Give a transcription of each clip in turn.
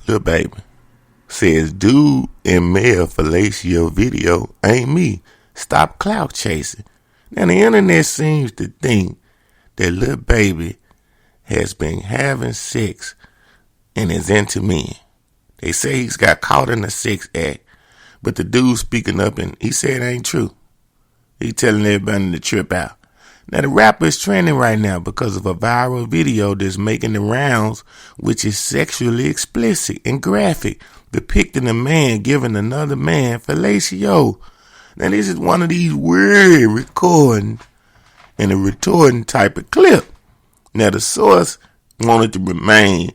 Lil Baby says, dude in male fellatio video ain't me. Stop clout chasing. Now, the internet seems to think that Lil Baby has been having sex and is into men. They say he's got caught in a sex act, but the dude speaking up and he said it ain't true. He telling everybody to trip out. Now, the rapper is trending right now because of a viral video that's making the rounds, which is sexually explicit and graphic, depicting a man giving another man fellatio. Now, this is one of these weird recording and a retorting type of clip. Now, the source wanted to remain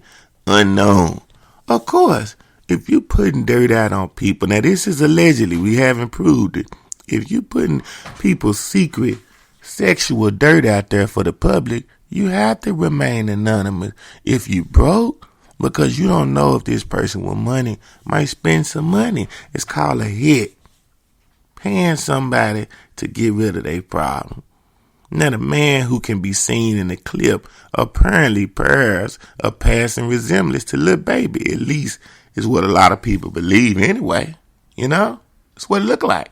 unknown. Of course, if you putting dirt out on people, now this is allegedly, we haven't proved it. If you putting people's secret sexual dirt out there for the public, you have to remain anonymous. If you broke, because you don't know if this person with money might spend some money. It's called a hit. Paying somebody to get rid of their problem. Now, the man who can be seen in the clip apparently bears a passing resemblance to Lil Baby. At least is what a lot of people believe anyway. You know? That's what it look like.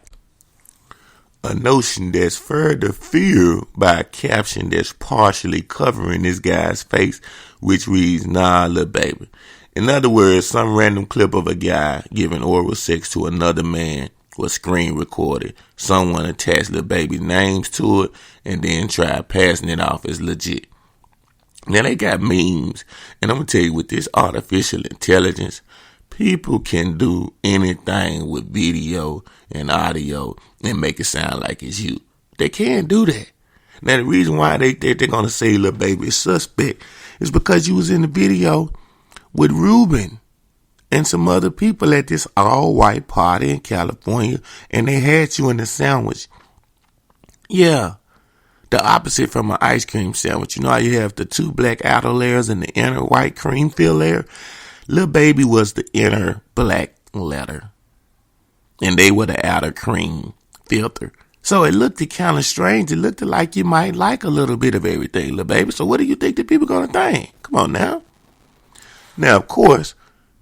A notion that's further fueled by a caption that's partially covering this guy's face, which reads, nah, Lil Baby. In other words, some random clip of a guy giving oral sex to another man was screen recorded. Someone attached Lil Baby's names to it and then tried passing it off as legit. Now, they got memes, and I'm going to tell you, with this artificial intelligence, people can do anything with video and audio and make it sound like it's you. They can't do that. Now, the reason why they're going to say Lil Baby is suspect is because you was in the video with Ruben and some other people at this all-white party in California, and they had you in the sandwich. Yeah, the opposite from an ice cream sandwich. You know how you have the two black outer layers and the inner white cream filled layer? Lil Baby was the inner black letter, and they were the outer cream filter. So it looked kind of strange. It looked like you might like a little bit of everything, Lil Baby. So what do you think the people going to think? Come on now. Now, of course,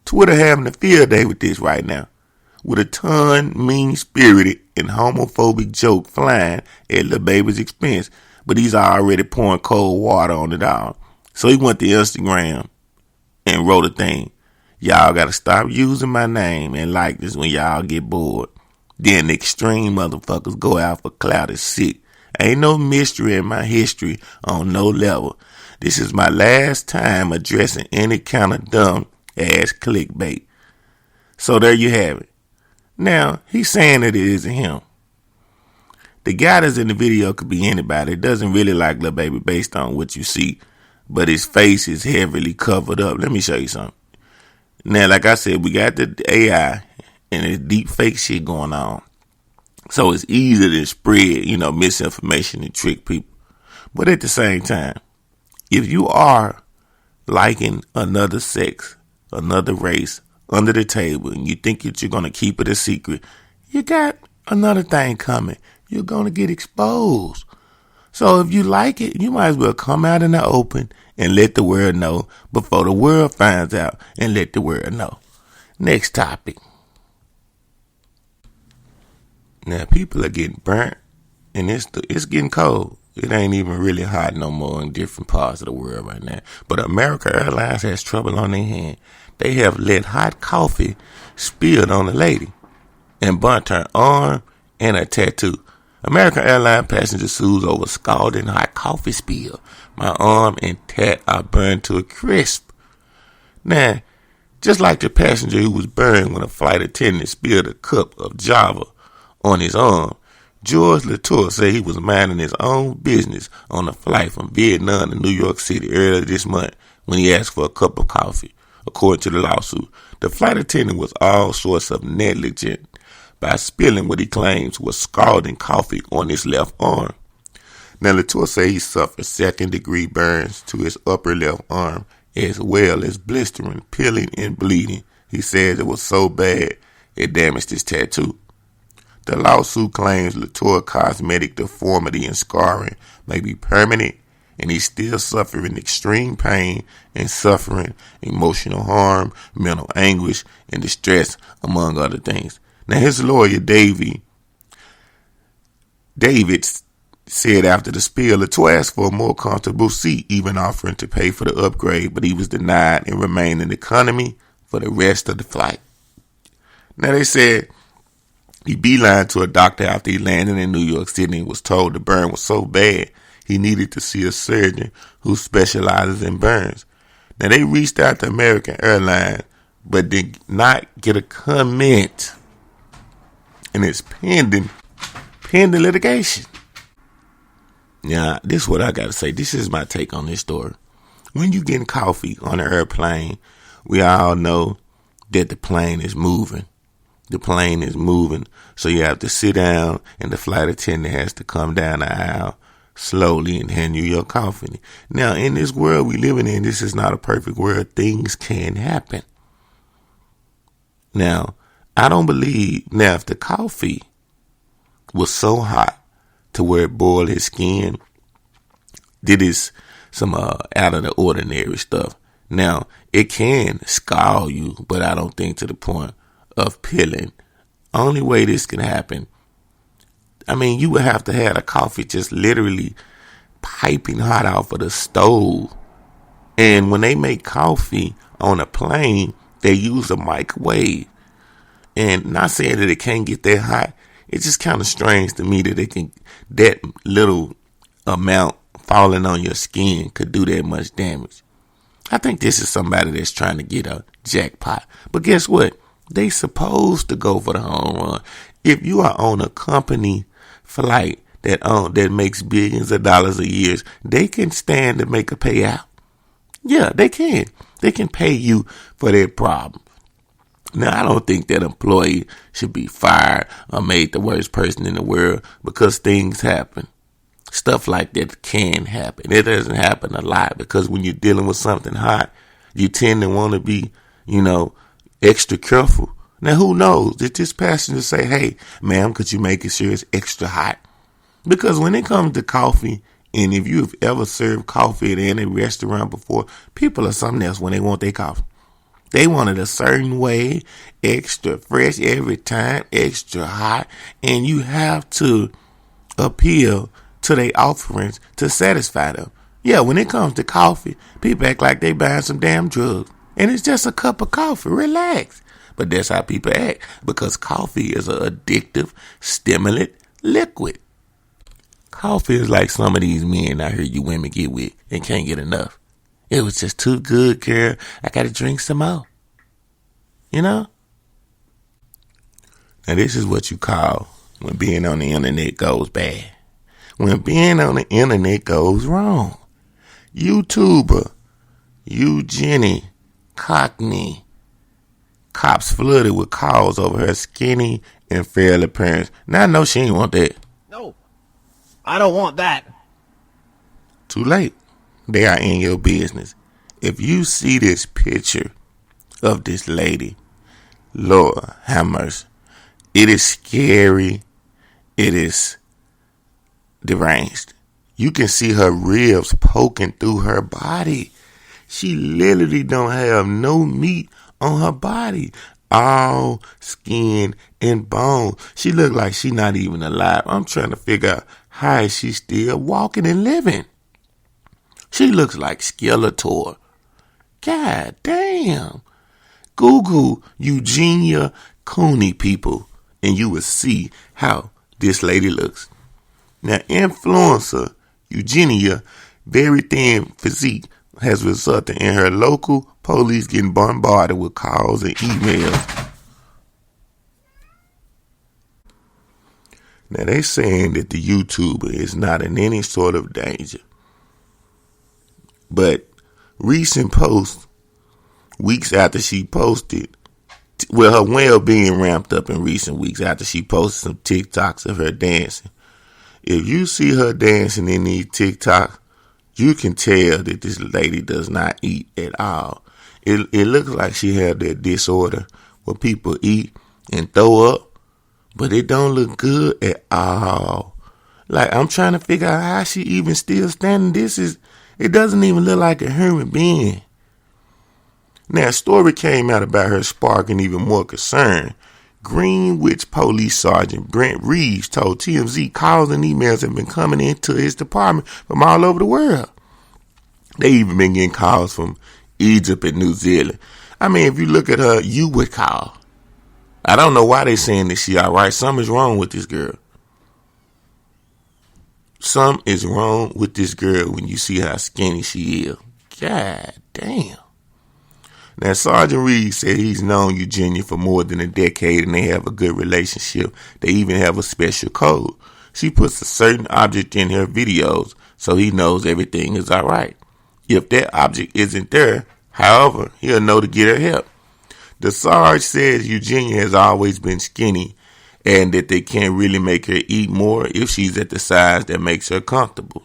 Twitter having a field day with this right now, with a ton mean-spirited and homophobic joke flying at Lil Baby's expense, but he's already pouring cold water on it all. So he went to Instagram and wrote a thing. Y'all got to stop using my name and like this when y'all get bored. Then the extreme motherfuckers go out for clout is sick. Ain't no mystery in my history on no level. This is my last time addressing any kind of dumb ass clickbait. So there you have it. Now, he's saying that it isn't him. The guy that's in the video could be anybody. It doesn't really like Lil Baby based on what you see, but his face is heavily covered up. Let me show you something. Now, like I said, we got the AI and this deep fake shit going on. So it's easy to spread, misinformation and trick people. But at the same time, if you are liking another sex, another race, under the table, and you think that you're going to keep it a secret, you got another thing coming. You're going to get exposed. So if you like it, you might as well come out in the open and let the world know before the world finds out and let the world know. Next topic. Now, people are getting burnt, and it's getting cold. It ain't even really hot no more in different parts of the world right now. But American Airlines has trouble on their hand. They have let hot coffee spill on a lady and burnt her arm and her tattoo. American Airline passenger sues over scalding hot coffee spill. My arm and tat are burned to a crisp. Now, just like the passenger who was burned when a flight attendant spilled a cup of Java on his arm, George Latour said he was minding his own business on a flight from Vietnam to New York City earlier this month when he asked for a cup of coffee. According to the lawsuit, the flight attendant was all sorts of negligent by spilling what he claims was scalding coffee on his left arm. Now, Latour said he suffered second-degree burns to his upper left arm, as well as blistering, peeling, and bleeding. He said it was so bad it damaged his tattoo. The lawsuit claims Latour's cosmetic deformity and scarring may be permanent and he's still suffering extreme pain and suffering emotional harm, mental anguish, and distress, among other things. Now, his lawyer, David said after the spill, Latour asked for a more comfortable seat, even offering to pay for the upgrade, but he was denied and remained in the economy for the rest of the flight. Now, they said he beelined to a doctor after he landed in New York City and was told the burn was so bad he needed to see a surgeon who specializes in burns. Now, they reached out to American Airline, but did not get a comment, and it's pending litigation. Now, this is what I got to say. This is my take on this story. When you getting coffee on an airplane, we all know that the plane is moving. The plane is moving, so you have to sit down, and the flight attendant has to come down the aisle slowly and hand you your coffee. Now, in this world we living in, this is not a perfect world. Things can happen. Now, I don't believe, now if the coffee was so hot to where it boiled his skin, did is some out of the ordinary stuff. Now, it can scald you, but I don't think to the point of peeling. Only way this can happen, I mean, you would have to have the coffee just literally piping hot off of the stove. And when they make coffee on a plane, they use a microwave. And not saying that it can't get that hot, it's just kind of strange to me that that little amount falling on your skin could do that much damage. I think this is somebody that's trying to get a jackpot. But guess what? They supposed to go for the home run. If you are on a company flight that makes billions of dollars a year, they can stand to make a payout. Yeah, they can. They can pay you for their problem. Now, I don't think that employee should be fired or made the worst person in the world because things happen. Stuff like that can happen. It doesn't happen a lot because when you're dealing with something hot, you tend to want to be, extra careful. Now, who knows? Did this passenger say, hey, ma'am, could you make sure it's extra hot? Because when it comes to coffee, and if you've ever served coffee at any restaurant before, people are something else when they want their coffee. They want it a certain way, extra fresh every time, extra hot, and you have to appeal to their offerings to satisfy them. Yeah, when it comes to coffee, people act like they buying some damn drugs. And it's just a cup of coffee. Relax. But that's how people act because coffee is an addictive stimulant liquid. Coffee is like some of these men I hear you women get with and can't get enough. It was just too good, girl. I got to drink some more. Now, this is what you call when being on the internet goes bad. When being on the internet goes wrong. YouTuber Eugenie Cockney. Cops flooded with calls over her skinny and frail appearance. Now I know she ain't want that. No, I don't want that. Too late. They are in your business. If you see this picture of this lady, Lord have mercy. It is scary. It is deranged. You can see her ribs poking through her body. She literally don't have no meat on her body. All skin and bone. She look like she not even alive. I'm trying to figure out how is she still walking and living. She looks like Skeletor. God damn. Google Eugenia Cooney, people, and you will see how this lady looks. Now, influencer Eugenia, very thin physique, has resulted in her local police getting bombarded with calls and emails. Now, they saying that the YouTuber is not in any sort of danger. But recent posts, weeks after she posted, her well-being ramped up in recent weeks after she posted some TikToks of her dancing. If you see her dancing in these TikToks, you can tell that this lady does not eat at all. It looks like she had that disorder where people eat and throw up, but it don't look good at all. Like, I'm trying to figure out how she even still standing. This is It doesn't even look like a human being. Now, a story came out about her sparking even more concern. Greenwich Police Sergeant Brent Reeves told TMZ calls and emails have been coming into his department from all over the world. They even been getting calls from Egypt and New Zealand. I mean, if you look at her, you would call. I don't know why they saying that she all right. Something's wrong with this girl. Something is wrong with this girl when you see how skinny she is. God damn. Now, Sergeant Reed said he's known Eugenia for more than a decade and they have a good relationship. They even have a special code. She puts a certain object in her videos so he knows everything is all right. If that object isn't there, however, he'll know to get her help. The Sarge says Eugenia has always been skinny and that they can't really make her eat more if she's at the size that makes her comfortable.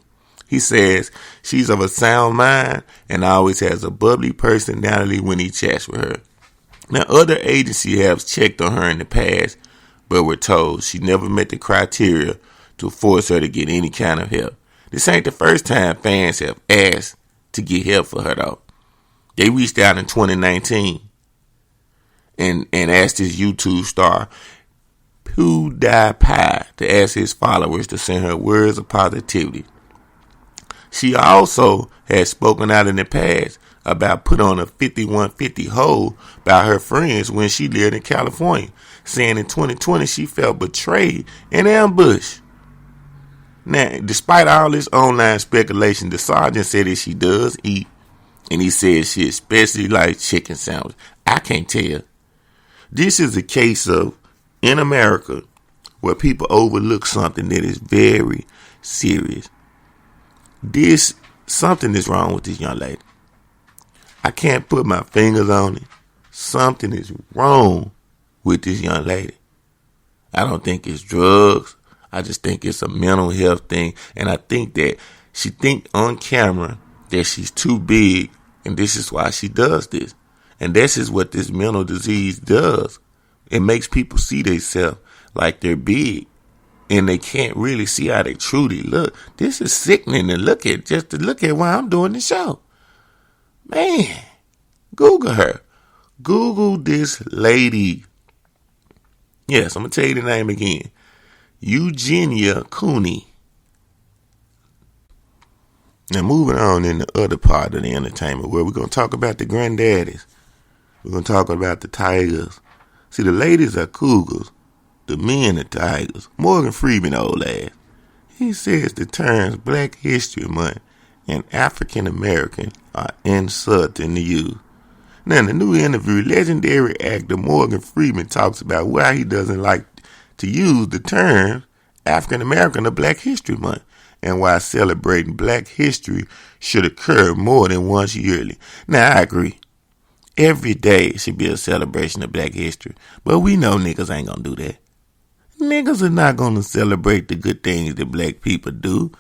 He says she's of a sound mind and always has a bubbly personality when he chats with her. Now, other agencies have checked on her in the past, but were told she never met the criteria to force her to get any kind of help. This ain't the first time fans have asked to get help for her, though. They reached out in 2019 and asked this YouTube star PewDiePie to ask his followers to send her words of positivity. She also has spoken out in the past about put on a 5150 hole by her friends when she lived in California, saying in 2020 she felt betrayed and ambushed. Now, despite all this online speculation, the sergeant said that she does eat, and he says she especially likes chicken sandwich. I can't tell. This is a case of, in America, where people overlook something that is very serious. Something is wrong with this young lady. I can't put my fingers on it. Something is wrong with this young lady. I don't think it's drugs. I just think it's a mental health thing. And I think that she think on camera that she's too big, and this is why she does this. And this is what this mental disease does. It makes people see themselves like they're big. And they can't really see how they truly look. This is sickening to look at, just to look at while I'm doing the show. Man, Google her. Google this lady. Yes, I'm going to tell you the name again. Eugenia Cooney. Now, moving on in the other part of the entertainment, where we're going to talk about the granddaddies. We're going to talk about the tigers. See, the ladies are cougars. The men are tigers. Morgan Freeman, old ass. He says the terms Black History Month and African American are insulting to use. Now, in the new interview, legendary actor Morgan Freeman talks about why he doesn't like to use the terms African American or Black History Month, and why celebrating Black history should occur more than once yearly. Now, I agree. Every day should be a celebration of Black history, but we know niggas ain't gonna do that. Niggas are not going to celebrate the good things that black people do.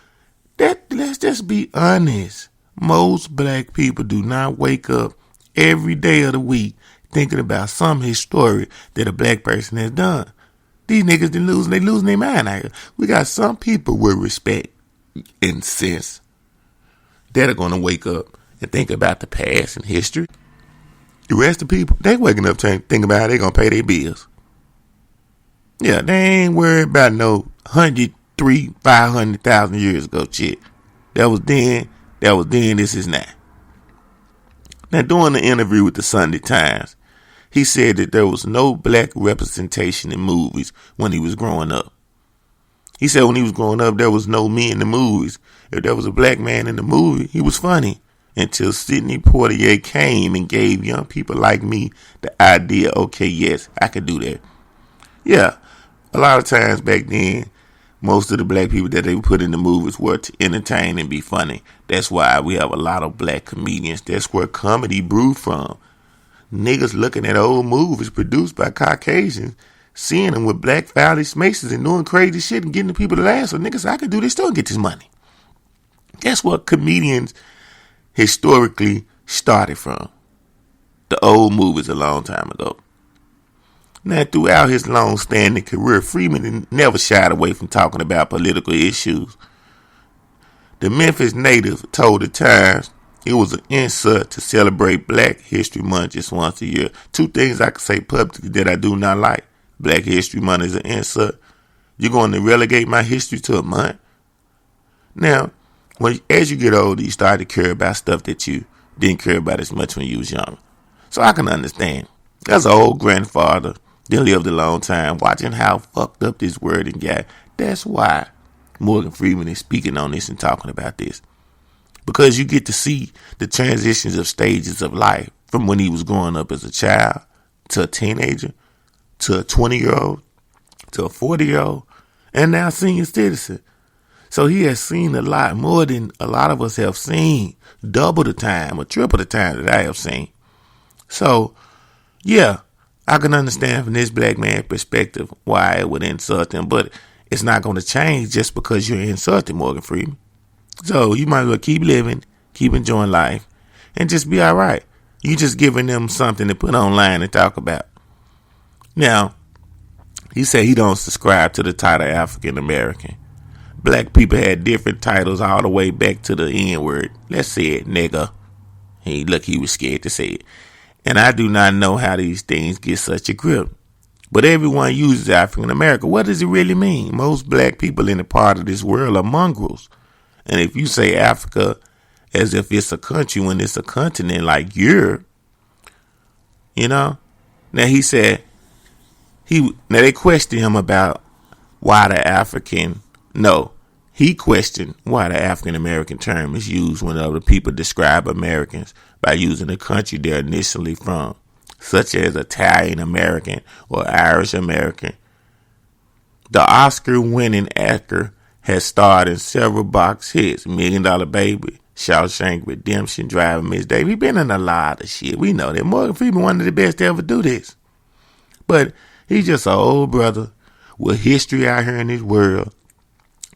Let's just be honest. Most black people do not wake up every day of the week thinking about some history that a black person has done. These niggas they losing their mind out here. We got some people with respect and sense that are going to wake up and think about the past and history. The rest of the people, they waking up thinking about how they going to pay their bills. Yeah, they ain't worried about no 100, 300, 500,000 years ago shit. That was then, this is now. Now, during the interview with the Sunday Times, he said that there was no black representation in movies when he was growing up. He said when he was growing up, there was no me in the movies. If there was a black man in the movie, he was funny. Until Sidney Poitier came and gave young people like me the idea, okay, yes, I could do that. Yeah. A lot of times back then, most of the black people that they put in the movies were to entertain and be funny. That's why we have a lot of black comedians. That's where comedy brewed from. Niggas looking at old movies produced by Caucasians, seeing them with black phallus maces and doing crazy shit and getting the people to laugh. So niggas, I can do this too and get this money. That's what comedians historically started from. The old movies a long time ago. Now, throughout his long-standing career, Freeman never shied away from talking about political issues. The Memphis native told the Times it was an insult to celebrate Black History Month just once a year. Two things I can say publicly that I do not like. Black History Month is an insult. You're going to relegate my history to a month? Now, as you get older, you start to care about stuff that you didn't care about as much when you was younger. So I can understand. As an old grandfather that lived a long time, watching how fucked up this wording got. That's why Morgan Freeman is speaking on this and talking about this. Because you get to see the transitions of stages of life from when he was growing up as a child to a teenager to a 20-year-old to a 40-year-old and now senior citizen. So he has seen a lot more than a lot of us have seen, double the time or triple the time that I have seen. So, yeah, I can understand from this black man's perspective why it would insult him, but it's not going to change just because you're insulting Morgan Freeman. So you might as well keep living, keep enjoying life, and just be all right. You just giving them something to put online and talk about. Now, he said he don't subscribe to the title African American. Black people had different titles all the way back to the N-word. Let's say it, nigga. He was scared to say it. And I do not know how these things get such a grip. But everyone uses African American. What does it really mean? Most black people in a part of this world are mongrels. And if you say Africa as if it's a country when it's a continent like Europe, Now he said, they questioned him about why he questioned why the African American term is used when other people describe Americans by using the country they're initially from, such as Italian American or Irish American. The Oscar-winning actor has starred in several box hits: $1 Million Baby, Shawshank Redemption, Driving Miss Daisy. He's been in a lot of shit. We know that. Morgan Freeman, one of the best to ever do this. But he's just an old brother with history out here in this world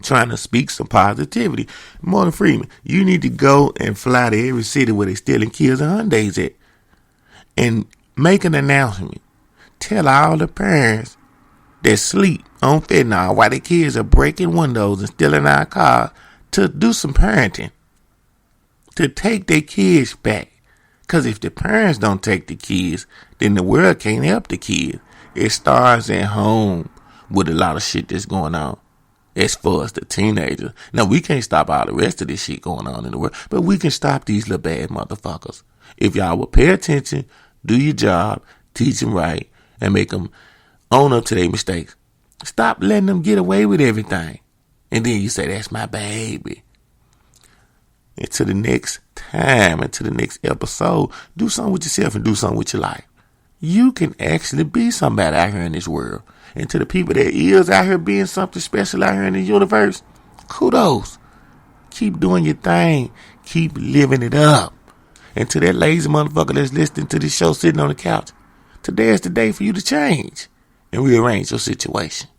trying to speak some positivity. Morgan Freeman, you need to go and fly to every city where they're stealing kids and Hyundais at and make an announcement. Tell all the parents that sleep on fentanyl while their kids are breaking windows and stealing our cars to do some parenting, to take their kids back. Because if the parents don't take the kids, then the world can't help the kids. It starts at home with a lot of shit that's going on as far as the teenagers. Now, we can't stop all the rest of this shit going on in the world, but we can stop these little bad motherfuckers. If y'all will pay attention, do your job, teach them right, and make them own up to their mistakes. Stop letting them get away with everything. And then you say, that's my baby. Until the next time, until the next episode, do something with yourself and do something with your life. You can actually be somebody out here in this world. And to the people that is out here being something special out here in the universe, kudos. Keep doing your thing. Keep living it up. And to that lazy motherfucker that's listening to this show sitting on the couch, today is the day for you to change and rearrange your situation.